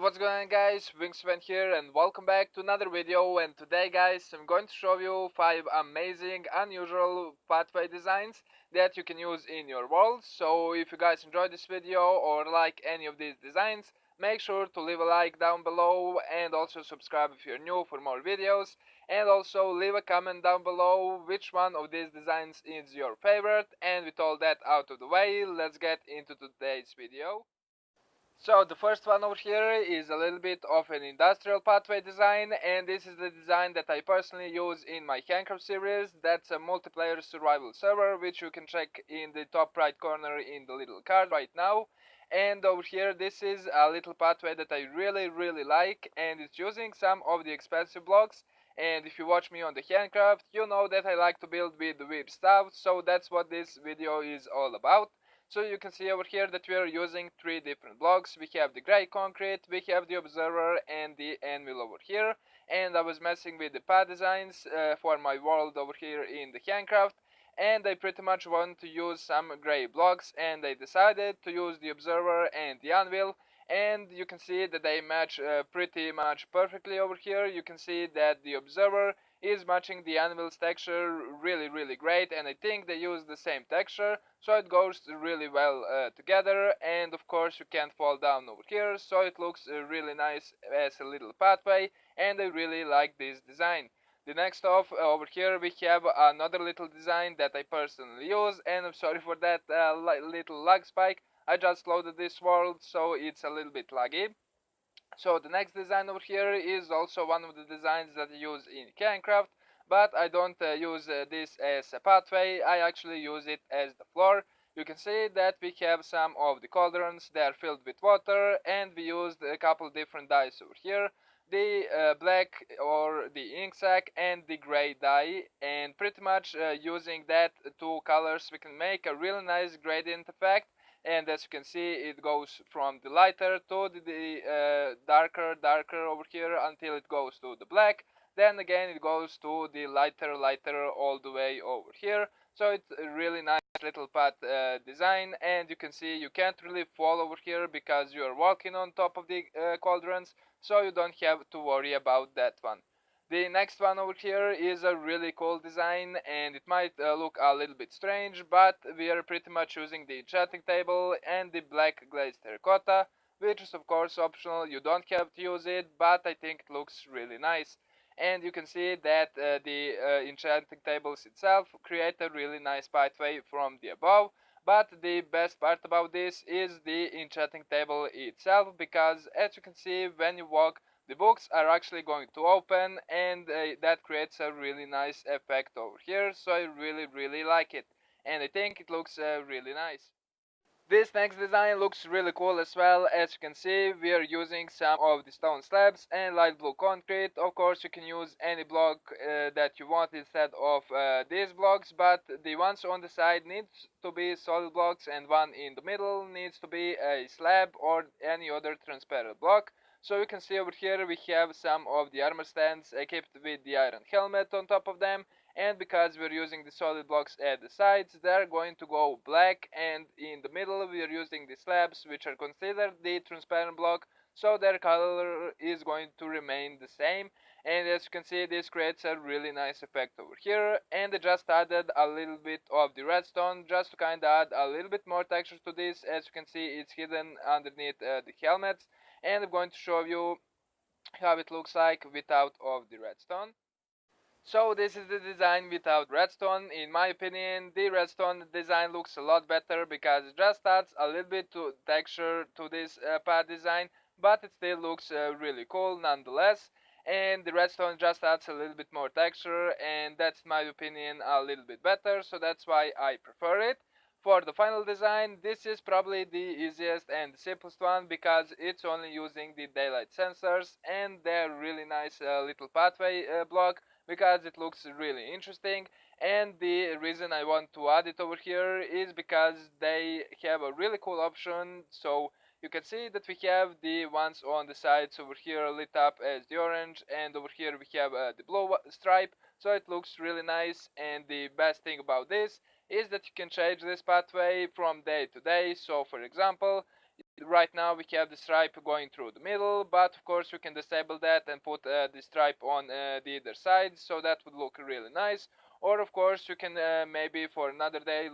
What's going on, guys? Wingspan here and welcome back to another video. And today, guys, I'm going to show you 5 amazing unusual pathway designs that you can use in your world. So if you guys enjoyed this video or like any of these designs, make sure to leave a like down below and also subscribe if you're new for more videos. And also leave a comment down below which one of these designs is your favorite. And with all that out of the way, let's get into today's video. So the first one over here is a little bit of an industrial pathway design, and this is the design that I personally use in my Handcraft series. That's a multiplayer survival server, which you can check in the top right corner in the little card right now. And over here, this is a little pathway that I really like, and it's using some of the expensive blocks. And if you watch me on the Handcraft, you know that I like to build with weird stuff, so that's what this video is all about. So you can see over here that we are using 3 different blocks. We have the grey concrete, we have the observer and the anvil over here. And I was messing with the pad designs for my world over here in the Handcraft. And I pretty much want to use some grey blocks, and I decided to use the observer and the anvil. And you can see that they match pretty much perfectly over here. You can see that the observer is matching the anvil's texture really great, and I think they use the same texture, so it goes really well together. And of course you can't fall down over here, so it looks really nice as a little pathway, and I really like this design. The next off over here we have another little design that I personally use, and I'm sorry for that little lag spike. I just loaded this world, so it's a little bit laggy. So the next design over here is also one of the designs that I use in Handcraft, but I don't use this as a pathway. I actually use it as the floor. You can see that we have some of the cauldrons. They are filled with water, and we used a couple different dyes over here. The black or the ink sac and the grey dye, and pretty much using that two colors we can make a really nice gradient effect. And as you can see, it goes from the lighter to the darker over here until it goes to the black. Then again it goes to the lighter all the way over here. So it's a really nice little path design, and you can see you can't really fall over here because you are walking on top of the cauldrons, so you don't have to worry about that one. The next one over here is a really cool design, and it might look a little bit strange, but we are pretty much using the enchanting table and the black glazed terracotta, which is of course optional. You don't have to use it, but I think it looks really nice. And you can see that the enchanting tables itself create a really nice pathway from the above. But the best part about this is the enchanting table itself, because as you can see, when you walk, the books are actually going to open, and that creates a really nice effect over here. So I really like it, and I think it looks really nice. This next design looks really cool as well. As you can see, we are using some of the stone slabs and light blue concrete. Of course you can use any block that you want instead of these blocks, but the ones on the side needs to be solid blocks, and one in the middle needs to be a slab or any other transparent block. So you can see over here we have some of the armor stands equipped with the iron helmet on top of them, and because we're using the solid blocks at the sides, they're going to go black, and in the middle we are using the slabs, which are considered the transparent block, so their color is going to remain the same. And as you can see, this creates a really nice effect over here. And I just added a little bit of the redstone just to kind of add a little bit more texture to this. As you can see, it's hidden underneath the helmets, and I'm going to show you how it looks like without of the redstone. So this is the design without redstone. In my opinion, the redstone design looks a lot better because it just adds a little bit to texture to this pad design, but it still looks really cool nonetheless. And the redstone just adds a little bit more texture, and that's in my opinion a little bit better, so that's why I prefer it. For the final design, this is probably the easiest and the simplest one because it's only using the daylight sensors, and they're really nice little pathway block because it looks really interesting. And the reason I want to add it over here is because they have a really cool option. So you can see that we have the ones on the sides over here lit up as the orange, and over here we have the blue stripe, so it looks really nice. And the best thing about this is that you can change this pathway from day to day. So for example, right now we have the stripe going through the middle, but of course you can disable that and put the stripe on the other side, so that would look really nice. Or of course you can maybe for another day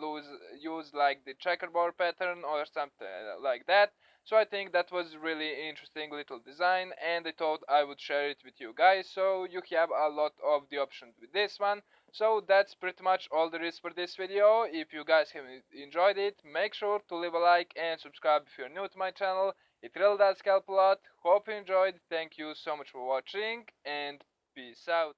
use like the checkerboard pattern or something like that. So I think that was really interesting little design, and I thought I would share it with you guys, so you have a lot of the options with this one. So that's pretty much all there is for this video. If you guys have enjoyed it, make sure to leave a like and subscribe if you're new to my channel. It really does help a lot. Hope you enjoyed. Thank you so much for watching, and peace out.